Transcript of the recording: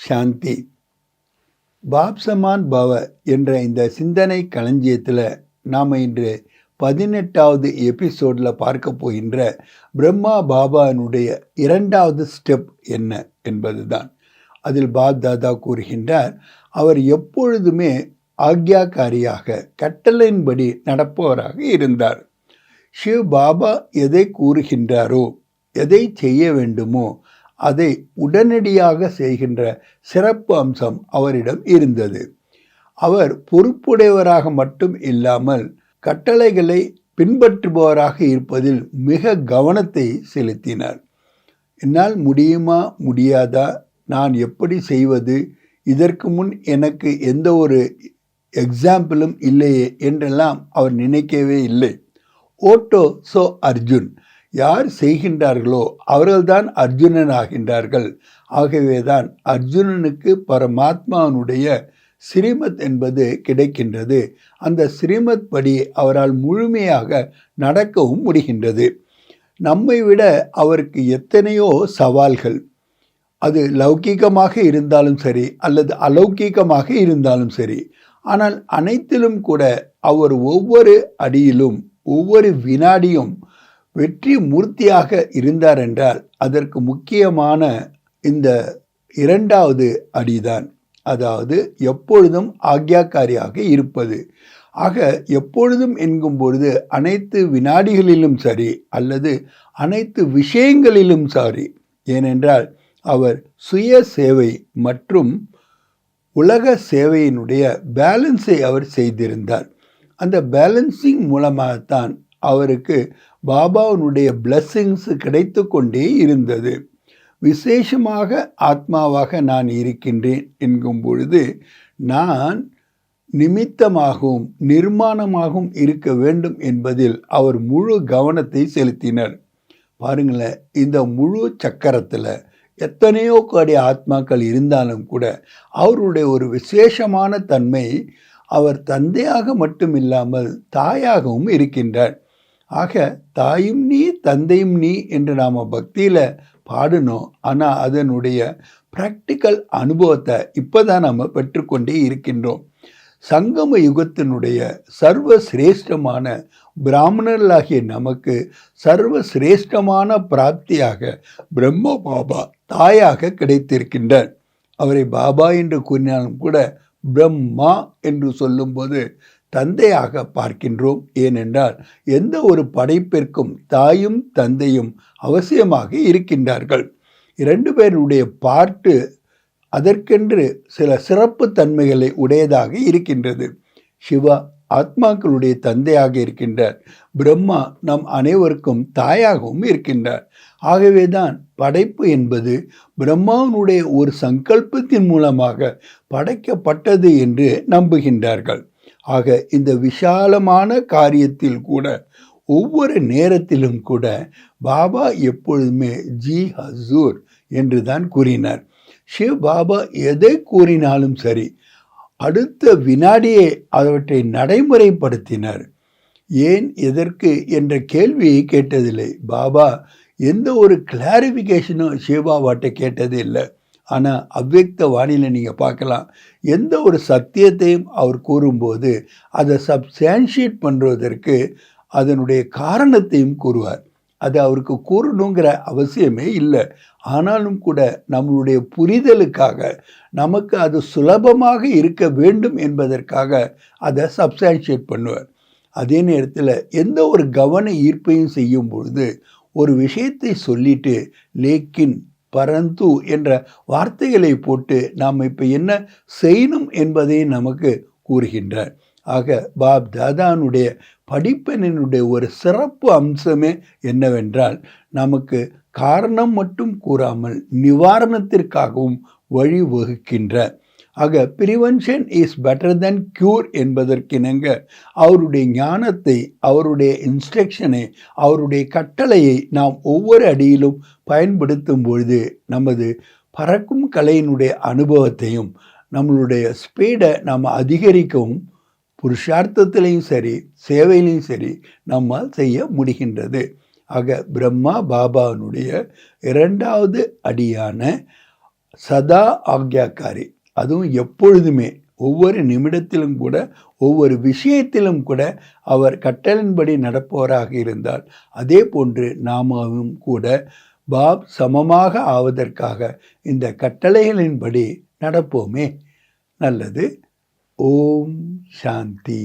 சாந்தி. பாப்சமான் பவ என்ற இந்த சிந்தனை களஞ்சியத்தில் நாம் இன்று 18வது எபிசோடில் பார்க்க போகின்ற பிரம்மா பாபானுடைய 2வது ஸ்டெப் என்ன என்பதுதான். அதில் பாப் தாதா கூறுகின்றார், அவர் எப்பொழுதுமே ஆக்யாக்காரியாக கட்டளையின்படி நடப்பவராக இருந்தார். சிவ் பாபா எதை கூறுகின்றாரோ, எதை செய்ய வேண்டுமோ அதை உடனடியாக செய்கின்ற சிறப்பு அம்சம் அவரிடம் இருந்தது. அவர் பொறுப்புடையவராக மட்டும் இல்லாமல் கட்டளைகளை பின்பற்றுபவராக இருப்பதில் மிக கவனத்தை செலுத்தினார். என்னால் முடியுமா முடியாதா, நான் எப்படி செய்வது, இதற்கு முன் எனக்கு எந்த ஒரு எக்ஸாம்பிளும் இல்லையே என்றெல்லாம் அவர் நினைக்கவே இல்லை. ஓட்டோ சோ அர்ஜுன், யார் செய்கின்றார்களோ அவர்கள்தான் அர்ஜுனன் ஆகின்றார்கள். ஆகவேதான் அர்ஜுனனுக்கு பரமாத்மானுடைய ஸ்ரீமத் என்பது கிடைக்கின்றது. அந்த ஸ்ரீமத் படி அவரால் முழுமையாக நடக்கவும் முடிகின்றது. நம்மை விட அவருக்கு எத்தனையோ சவால்கள், அது லௌகீகமாக இருந்தாலும் சரி அல்லது அலௌகீகமாக இருந்தாலும் சரி, ஆனால் அனைத்திலும் கூட அவர் ஒவ்வொரு அடியிலும் ஒவ்வொரு வினாடியும் வெற்றி மூர்த்தியாக இருந்தார் என்றால் அதற்கு முக்கியமான இந்த 2வது அடிதான். அதாவது எப்பொழுதும் ஆக்யாக்காரியாக இருப்பது. ஆக எப்பொழுதும் என்கும் பொழுது அனைத்து வினாடிகளிலும் சரி அல்லது அனைத்து விஷயங்களிலும் சரி. ஏனென்றால் அவர் சுய சேவை மற்றும் உலக சேவையினுடைய பேலன்ஸை அவர் செய்திருந்தார். அந்த பேலன்சிங் மூலமாகத்தான் அவருக்கு பாபாவுடைய பிளஸ்ஸிங்ஸ் கிடைத்து கொண்டே இருந்தது. விசேஷமாக ஆத்மாவாக நான் இருக்கின்றேன் என்கும் பொழுது நான் நிமித்தமாகவும் நிர்மாணமாகவும் இருக்க வேண்டும் என்பதில் அவர் முழு கவனத்தை செலுத்தினர். பாருங்களேன், இந்த முழு சக்கரத்தில் எத்தனையோ கோடி ஆத்மாக்கள் இருந்தாலும் கூட அவருடைய ஒரு விசேஷமான தன்மை, அவர் தந்தையாக மட்டும் இல்லாமல் தாயாகவும் இருக்கின்றார். ஆக தாயும் நீ தந்தையும் நீ என்று நாம் பக்தியில் பாடணும். ஆனால் அதனுடைய ப்ராக்டிக்கல் அனுபவத்தை இப்போ தான் நம்ம பெற்றுக்கொண்டே இருக்கின்றோம். சங்கம யுகத்தினுடைய சர்வ சிரேஷ்டமான பிராமணர்களாகிய நமக்கு சர்வ சிரேஷ்டமான பிராப்தியாக பிரம்ம பாபா தாயாக கிடைத்திருக்கின்றார். அவரை பாபா என்று கூறினாலும் கூட பிரம்மா என்று சொல்லும்போது தந்தையாக பார்க்கின்றோம். ஏனென்றால் எந்த ஒரு படைப்பிற்கும் தாயும் தந்தையும் அவசியமாக இருக்கின்றார்கள். 2 பேருடைய பாட்டு அதற்கென்று சில சிறப்பு தன்மைகளை உடையதாக இருக்கின்றது. சிவா ஆத்மாக்களுடைய தந்தையாக இருக்கின்றார். பிரம்மா நம் அனைவருக்கும் தாயாகவும் இருக்கின்றார். ஆகவேதான் படைப்பு என்பது பிரம்மாவினுடைய ஒரு சங்கல்பத்தின் மூலமாக படைக்கப்பட்டது என்று நம்புகின்றார்கள். ஆக இந்த விஷாலமான காரியத்தில் கூட ஒவ்வொரு நேரத்திலும் கூட பாபா எப்பொழுதுமே ஜி ஹசூர் என்று தான் கூறினார். சிவ பாபா எதை கூறினாலும் சரி அடுத்த வினாடியே அவற்றை நடைமுறைப்படுத்தினார். ஏன் எதற்கு என்ற கேள்வியை கேட்டதில்லை. பாபா எந்த ஒரு கிளாரிஃபிகேஷனும் சிவபாபாட்ட கேட்டது இல்லை. ஆனால் அவ்யக்த வாணியில் நீங்கள் பார்க்கலாம், எந்த ஒரு சத்தியத்தையும் அவர் கூறும்போது அதை சப்ஸ்டான்ஷியேட் பண்ணுவதற்கு அதனுடைய காரணத்தையும் கூறுவார். அது அவருக்கு கூறணுங்கிற அவசியமே இல்லை. ஆனாலும் கூட நம்மளுடைய புரிதலுக்காக, நமக்கு அது சுலபமாக இருக்க வேண்டும் என்பதற்காக அதை சப்ஸ்டான்ஷியேட் பண்ணுவார். அதே நேரத்தில் எந்த ஒரு கவன ஈர்ப்பையும் செய்யும் பொழுது ஒரு விஷயத்தை சொல்லிட்டு லேக்கின் பரந்து என்ற வார்த்தைகளை போட்டு நாம் இப்போ என்ன செய்யணும் என்பதை நமக்கு கூறுகின்றார். ஆக பாப் தாதானுடைய படிப்பினுடைய ஒரு சிறப்பு அம்சமே என்னவென்றால் நமக்கு காரணம் மட்டும் கூறாமல் நிவாரணத்திற்காகவும் வழிவகுக்கின்றார். ஆக prevention is better than cure என்பதற்கிணங்க அவருடைய ஞானத்தை, அவருடைய இன்ஸ்ட்ரக்ஷனை, அவருடைய கட்டளையை நாம் ஒவ்வொரு அடியிலும் பயன்படுத்தும் பொழுது நமது பறக்கும் கலையினுடைய அனுபவத்தையும் நம்மளுடைய ஸ்பீடை நாம் அதிகரிக்கவும் புருஷார்த்தத்திலையும் சரி சேவையிலையும் சரி நம்மால் செய்ய முடிகின்றது. ஆக பிரம்மா பாபாவினுடைய 2வது அடியான சதா ஆக்ஞாக்காரி, அதுவும் எப்பொழுதுமே ஒவ்வொரு நிமிடத்திலும் கூட ஒவ்வொரு விஷயத்திலும் கூட அவர் கட்டளின்படி நடப்பவராக இருந்தால், அதே போன்று நாமும் கூட பாப் சமமாக ஆவதற்காக இந்த கட்டளைகளின்படி நடப்போமே. நல்லது. ஓம் சாந்தி.